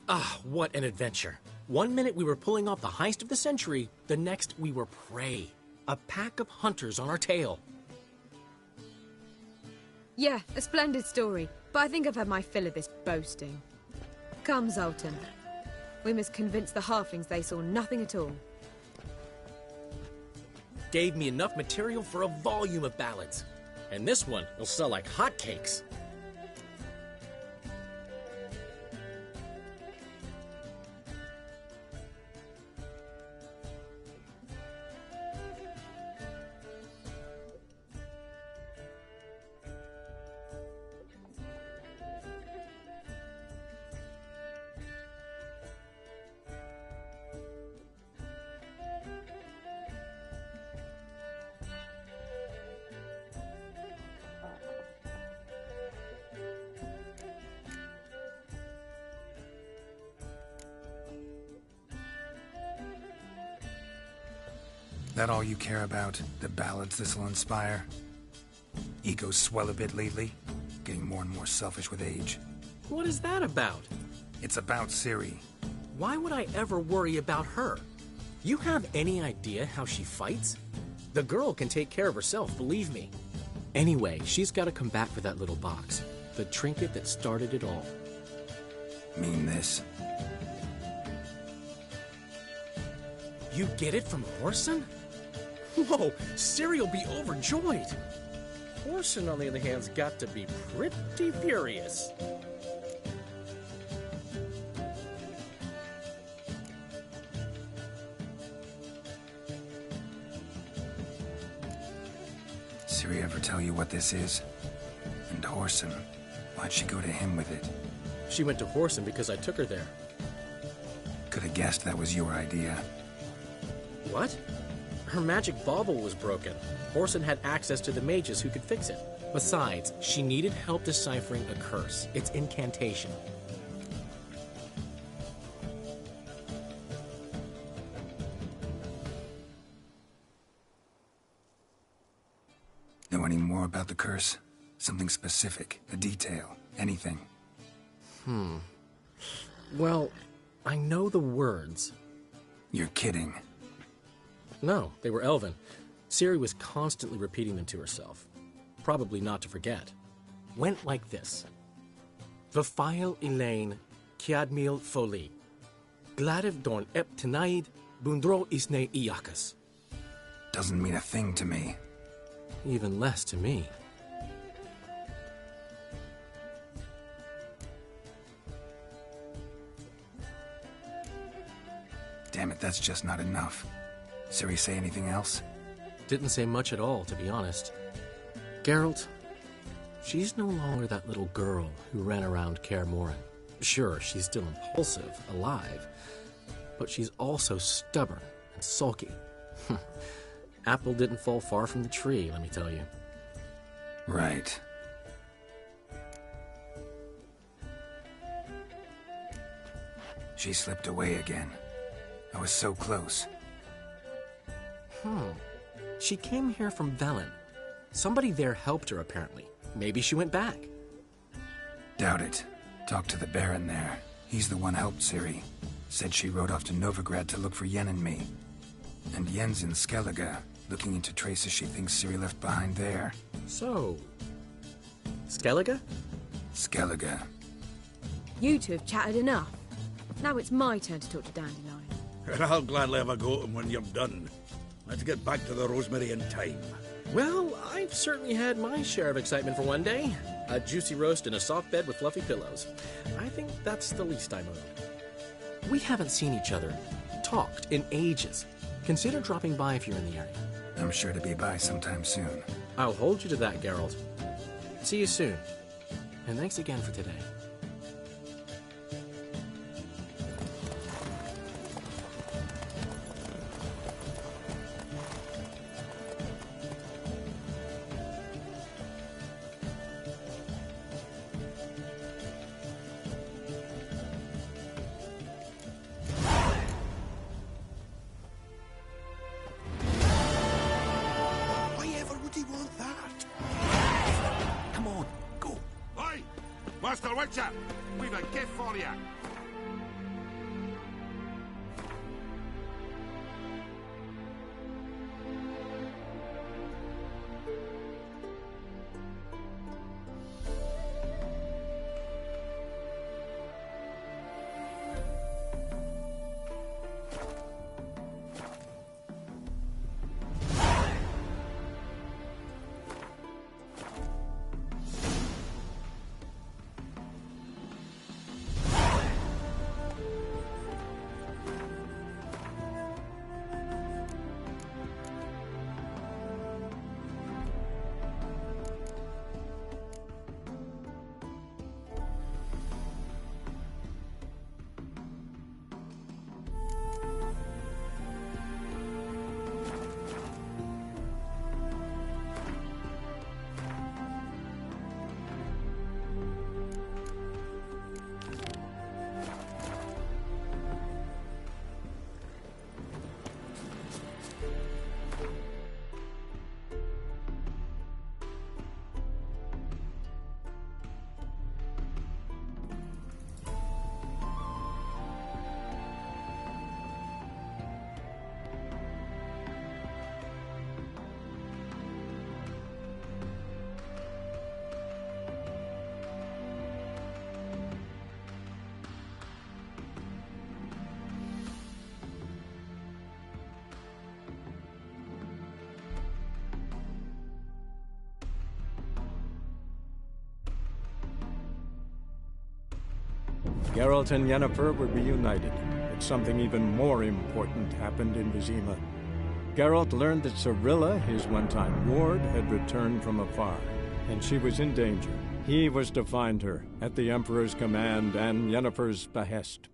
Ah, what an adventure. One minute we were pulling off the heist of the century, the next we were prey. A pack of hunters on our tail. Yeah, a splendid story, but I think I've had my fill of this boasting. Come, Zoltan. We must convince the halflings they saw nothing at all. Gave me enough material for a volume of ballads. And this one will sell like hotcakes. That all you care about? The ballads this'll inspire? Egos swell a bit lately? Getting more and more selfish with age. What is that about? It's about Ciri. Why would I ever worry about her? You have any idea how she fights? The girl can take care of herself, believe me. Anyway, she's got to come back for that little box. The trinket that started it all. Mean this? You get it from Whoreson? Whoa, Ciri will be overjoyed. Whoreson, on the other hand, has got to be pretty furious. Ciri ever tell you what this is? And Whoreson, why'd she go to him with it? She went to Whoreson because I took her there. Could have guessed that was your idea. What? Her magic bauble was broken. Whoreson had access to the mages who could fix it. Besides, she needed help deciphering a curse. Its incantation. Know any more about the curse? Something specific, a detail, anything? Well, I know the words. You're kidding. No, they were Elven. Ciri was constantly repeating them to herself. Probably not to forget. Went like this. Vafile Elaine, Kiadmil Foli. Gladev Dorn Ep Tenaid, Bundro Isne Iakas. Doesn't mean a thing to me. Even less to me. Damn it, that's just not enough. Ciri say anything else? Didn't say much at all, to be honest. Geralt, she's no longer that little girl who ran around Kaer Morhen. Sure, she's still impulsive, alive, but she's also stubborn and sulky. Apple didn't fall far from the tree, let me tell you. Right. She slipped away again. I was so close. She came here from Velen. Somebody there helped her, apparently. Maybe she went back. Doubt it. Talked to the Baron there. He's the one helped Ciri. Said she rode off to Novigrad to look for Yen and me. And Yen's in Skellige, looking into traces she thinks Ciri left behind there. So... Skellige? Skellige. You two have chatted enough. Now it's my turn to talk to Dandelion. And I'll gladly have a go at him when you're done. Let's get back to the Rosemary in time. Well, I've certainly had my share of excitement for one day. A juicy roast in a soft bed with fluffy pillows. I think that's the least I'm owed. We haven't seen each other, talked, in ages. Consider dropping by if you're in the area. I'm sure to be by sometime soon. I'll hold you to that, Geralt. See you soon. And thanks again for today. Master Witcher, we've a gift for you. Geralt and Yennefer were reunited, but something even more important happened in Vizima. Geralt learned that Cirilla, his one-time ward, had returned from afar, and she was in danger. He was to find her, at the Emperor's command and Yennefer's behest.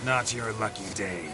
Not your lucky day.